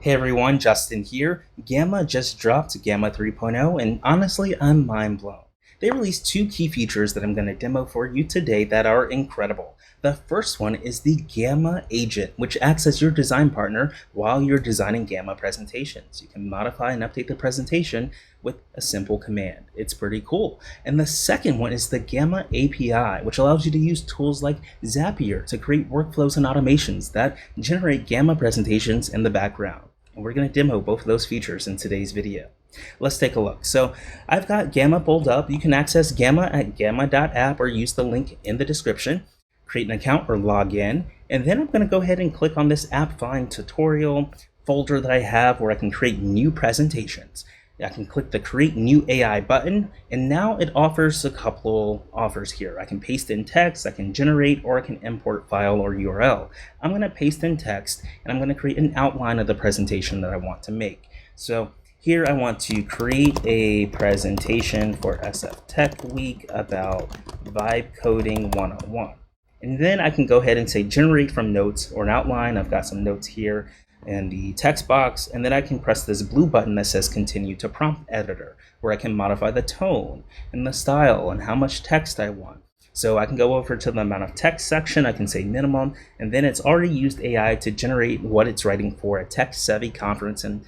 Hey everyone, Justin here. Gamma just dropped Gamma 3.0, and honestly, I'm mind blown. They released two key features that I'm going to demo for you today that are incredible. The first one is the Gamma Agent, which acts as your design partner while you're designing Gamma presentations. You can modify and update the presentation with a simple command. It's pretty cool. And the second one is the Gamma API, which allows you to use tools like Zapier to create workflows and automations that generate Gamma presentations in the background. And we're going to demo both of those features in today's video. Let's take a look. So I've got Gamma pulled up. You can access Gamma at gamma.app or use the link in the description. Create an account or log in. And then I'm going to go ahead and click on this AppFind tutorial folder that I have where I can create new presentations. I can click the Create New AI button, and now it offers a couple offers here. I can paste in text, I can generate, or I can import file or URL. I'm going to paste in text, and I'm going to create an outline of the presentation that I want to make. So here I want to create a presentation for SF Tech Week about Vibe Coding 101. And then I can go ahead and say generate from notes or an outline. I've got some notes here in the text box, and then I can press this blue button that says continue to prompt editor, where I can modify the tone and the style and how much text I want. So I can go over to the amount of text section, I can say minimum, and then it's already used AI to generate what it's writing for a tech-savvy conference and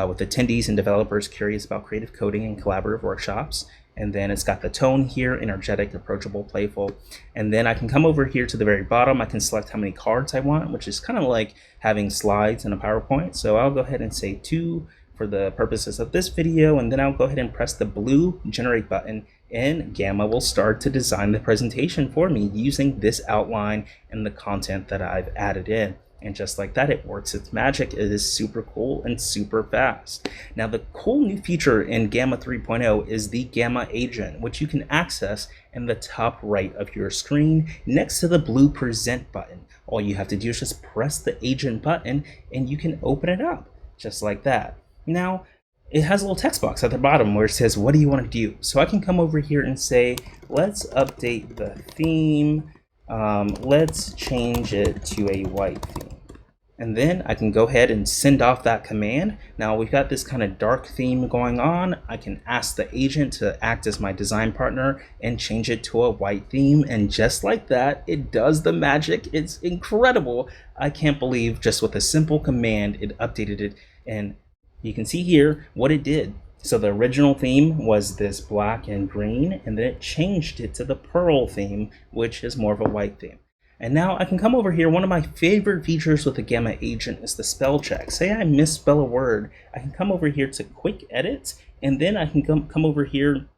with attendees and developers curious about creative coding and collaborative workshops. And then it's got the tone here, energetic, approachable, playful. And then I can come over here to the very bottom. I can select how many cards I want, which is kind of like having slides in a PowerPoint. So I'll go ahead and say 2 for the purposes of this video. And then I'll go ahead and press the blue generate button, and Gamma will start to design the presentation for me using this outline and the content that I've added in. And just like that, it works its magic. It is super cool and super fast. Now, the cool new feature in Gamma 3.0 is the Gamma Agent, which you can access in the top right of your screen next to the blue Present button. All you have to do is just press the Agent button and you can open it up just like that. Now, it has a little text box at the bottom where it says, what do you want to do? So I can come over here and say, let's update the theme. Let's change it to a white theme. And then I can go ahead and send off that command. Now we've got this kind of dark theme going on. I can ask the agent to act as my design partner and change it to a white theme. And just like that, it does the magic. It's incredible. I can't believe just with a simple command, it updated it. And you can see here what it did. So the original theme was this black and green, and then it changed it to the pearl theme, which is more of a white theme. And now I can come over here. One of my favorite features with the Gamma Agent is the spell check. Say I misspell a word, I can come over here to quick edit, and then I can come over here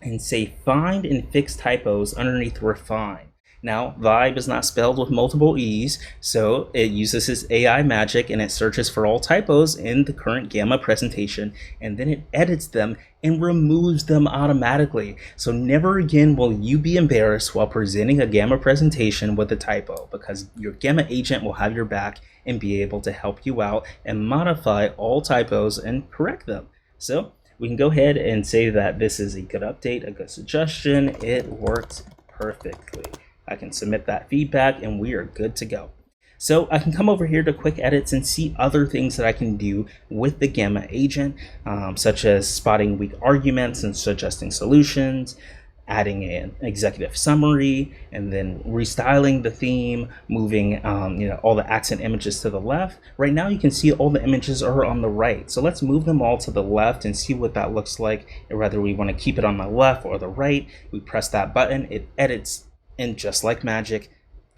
and say find and fix typos underneath refine. Now, Vibe is not spelled with multiple E's, so it uses its AI magic and it searches for all typos in the current Gamma presentation, and then it edits them and removes them automatically. So never again will you be embarrassed while presenting a Gamma presentation with a typo, because your Gamma Agent will have your back and be able to help you out and modify all typos and correct them. So we can go ahead and say that this is a good update, a good suggestion. It worked perfectly. I can submit that feedback and we are good to go. So I can come over here to quick edits and see other things that I can do with the Gamma Agent, such as spotting weak arguments and suggesting solutions, adding an executive summary, and then restyling the theme, moving all the accent images to the left. Right now you can see all the images are on the right. So let's move them all to the left and see what that looks like. And whether we want to keep it on the left or the right, we press that button, it edits. And just like magic,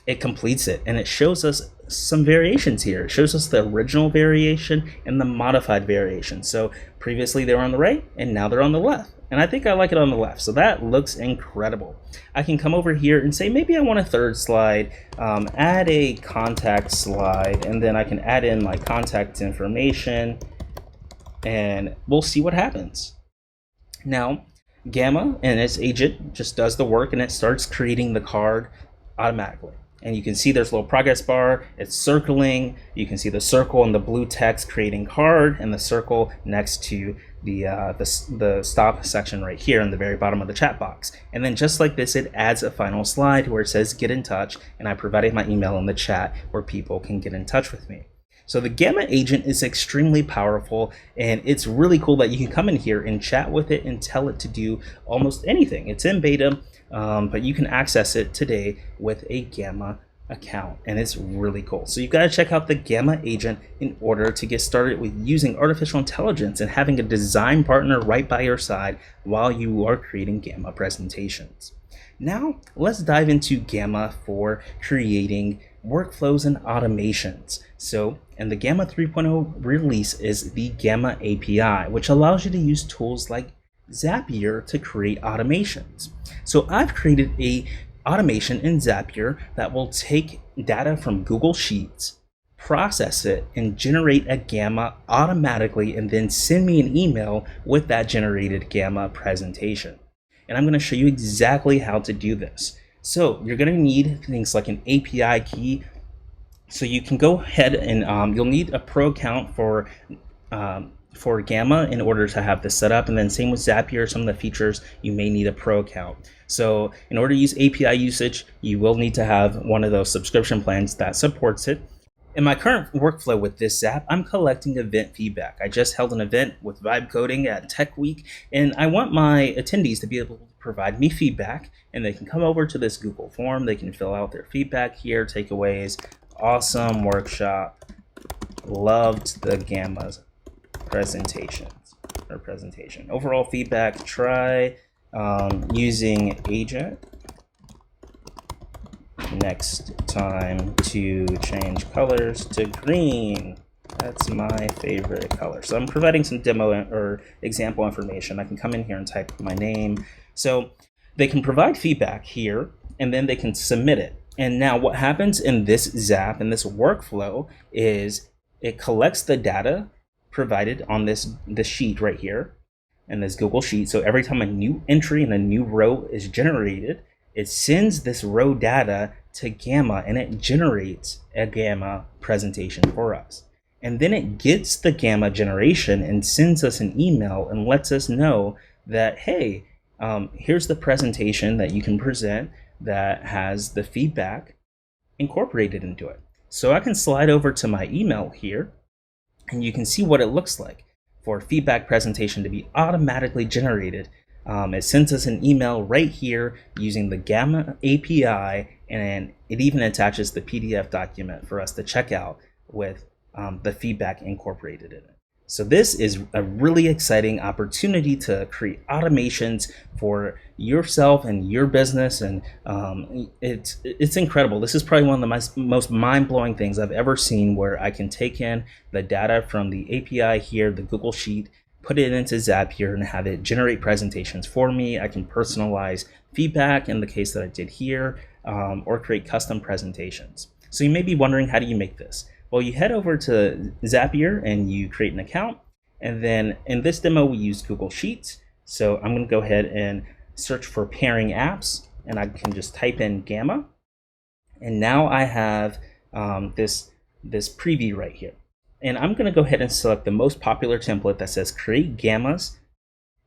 it completes it, and it shows us some variations here. It shows us the original variation and the modified variation. So previously they were on the right, and now they're on the left. And I think I like it on the left, so that looks incredible. I can come over here and say maybe I want a third slide, add a contact slide, and then I can add in my contact information, and we'll see what happens. Now, Gamma and its agent just does the work and it starts creating the card automatically. And you can see there's a little progress bar, it's circling. You can see the circle and the blue text creating card, and the circle next to the stop section right here in the very bottom of the chat box. And then just like this, it adds a final slide where it says get in touch, and I provided my email in the chat where people can get in touch with me. So the Gamma agent is extremely powerful, and it's really cool that you can come in here and chat with it and tell it to do almost anything. It's in beta, but you can access it today with a Gamma account, and it's really cool. So you've got to check out the Gamma agent in order to get started with using artificial intelligence and having a design partner right by your side while you are creating Gamma presentations. Now let's dive into Gamma for creating workflows and automations. So, and the Gamma 3.0 release is the Gamma API, which allows you to use tools like Zapier to create automations. So I've created a automation in Zapier that will take data from Google Sheets, process it, and generate a Gamma automatically, and then send me an email with that generated Gamma presentation. And I'm going to show you exactly how to do this. So you're going to need things like an API key. So you can go ahead and you'll need a pro account for Gamma in order to have this set up. And then same with Zapier, some of the features you may need a pro account. So in order to use API usage, you will need to have one of those subscription plans that supports it. In my current workflow with this app, I'm collecting event feedback. I just held an event with Vibe Coding at Tech Week, and I want my attendees to be able to provide me feedback, and they can come over to this Google form. They can fill out their feedback here, takeaways, awesome workshop, loved the Gamma's presentation. Overall feedback, try using agent next time to change colors to green. That's my favorite color. So I'm providing some demo or example information. I can come in here and type my name. So they can provide feedback here, and then they can submit it. And now what happens in this Zap, in this workflow, is it collects the data provided on this sheet right here, in this Google Sheet. So every time a new entry and a new row is generated, it sends this row data to Gamma, and it generates a Gamma presentation for us. And then it gets the Gamma generation and sends us an email and lets us know that, hey, here's the presentation that you can present that has the feedback incorporated into it. So I can slide over to my email here, and you can see what it looks like for a feedback presentation to be automatically generated. It sends us an email right here using the Gamma API, and it even attaches the PDF document for us to check out with the feedback incorporated in it. So this is a really exciting opportunity to create automations for yourself and your business, and it's incredible. This is probably one of the most mind-blowing things I've ever seen, where I can take in the data from the API here, the Google Sheet, put it into Zapier, and have it generate presentations for me. I can personalize feedback in the case that I did here, or create custom presentations. So you may be wondering, how do you make this? Well, you head over to Zapier and you create an account. And then in this demo, we use Google Sheets. So I'm going to go ahead and search for pairing apps, and I can just type in Gamma. And now I have this preview right here. And I'm going to go ahead and select the most popular template that says create Gammas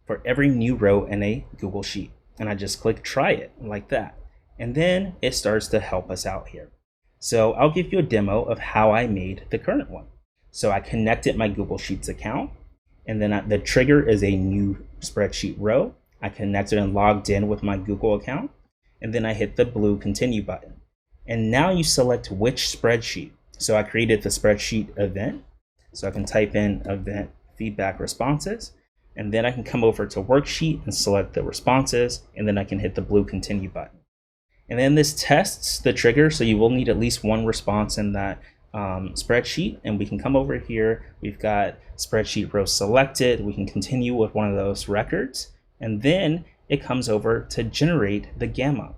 for every new row in a Google Sheet. And I just click try it like that. And then it starts to help us out here. So I'll give you a demo of how I made the current one. So I connected my Google Sheets account, and then the trigger is a new spreadsheet row. I connected and logged in with my Google account, and then I hit the blue continue button. And now you select which spreadsheet. So I created the spreadsheet event. So I can type in event feedback responses, and then I can come over to worksheet and select the responses, and then I can hit the blue continue button. And then this tests the trigger, so you will need at least one response in that spreadsheet. And we can come over here, we've got spreadsheet row selected, we can continue with one of those records, and then it comes over to generate the Gamma.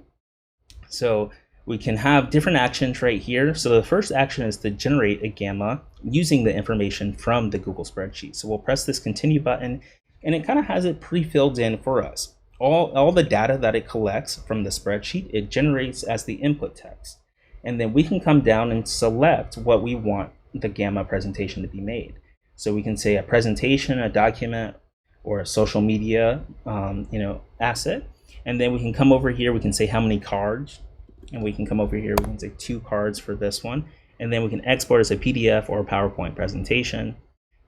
So we can have different actions right here. So the first action is to generate a Gamma using the information from the Google spreadsheet. So we'll press this continue button, and it kind of has it pre-filled in for us. All the data that it collects from the spreadsheet, it generates as the input text. And then we can come down and select what we want the Gamma presentation to be made. So we can say a presentation, a document, or a social media asset. And then we can come over here, we can say how many cards, and we can come over here, we can say 2 cards for this one. and then we can export as a PDF or a PowerPoint presentation.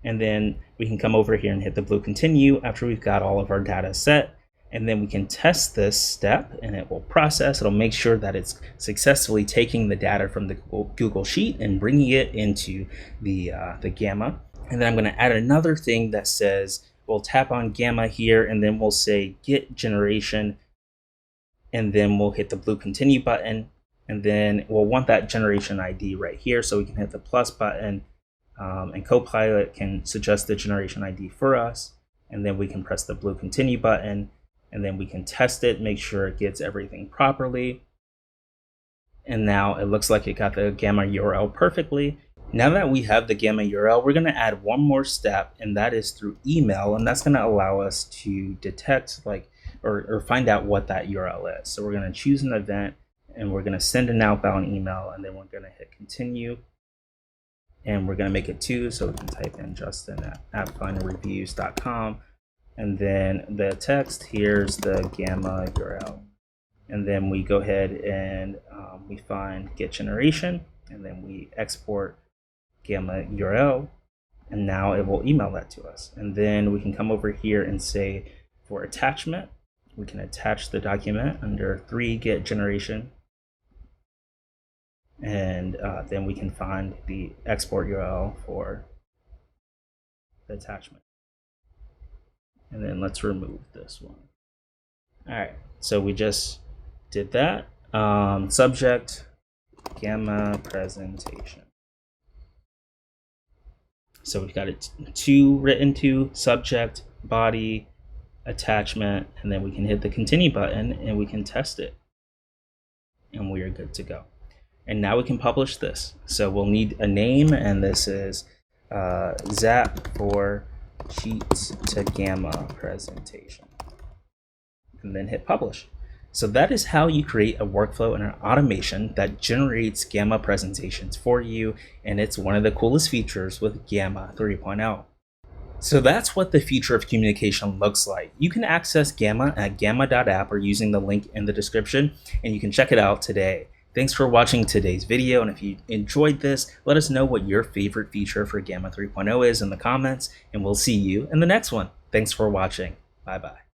And then we can come over here and hit the blue continue after we've got all of our data set. And then we can test this step and it will process. It'll make sure that it's successfully taking the data from the Google Sheet and bringing it into the Gamma. And then I'm going to add another thing that says, we'll tap on Gamma here and then we'll say get generation. And then we'll hit the blue continue button. And then we'll want that generation ID right here. So we can hit the plus button. And Copilot can suggest the generation ID for us, and then we can press the blue continue button, and then we can test it, make sure it gets everything properly. And now it looks like it got the Gamma URL perfectly. Now that we have the Gamma URL, we're going to add one more step, and that is through email, and that's going to allow us to detect or find out what that URL is. So we're going to choose an event, and we're going to send an outbound email, and then we're going to hit continue. And we're going to make it 2, so we can type in Justin at appfindreviews.com. And then the text, here's the Gamma URL. And then we go ahead and we find get generation, and then we export Gamma URL, and now it will email that to us. And then we can come over here and say for attachment, we can attach the document under 3 get generation. And then we can find the export URL for the attachment. And then let's remove this one. All right, so we just did that. Subject, Gamma presentation. So we've got it written to, subject, body, attachment, and then we can hit the continue button and we can test it. And we are good to go. And now we can publish this. So we'll need a name, and this is Zap for Sheets to Gamma presentation. And then hit publish. So that is how you create a workflow and an automation that generates Gamma presentations for you, and it's one of the coolest features with Gamma 3.0. So that's what the future of communication looks like. You can access Gamma at gamma.app or using the link in the description, and you can check it out today. Thanks for watching today's video, and if you enjoyed this, let us know what your favorite feature for Gamma 3.0 is in the comments, and we'll see you in the next one. Thanks for watching. Bye-bye.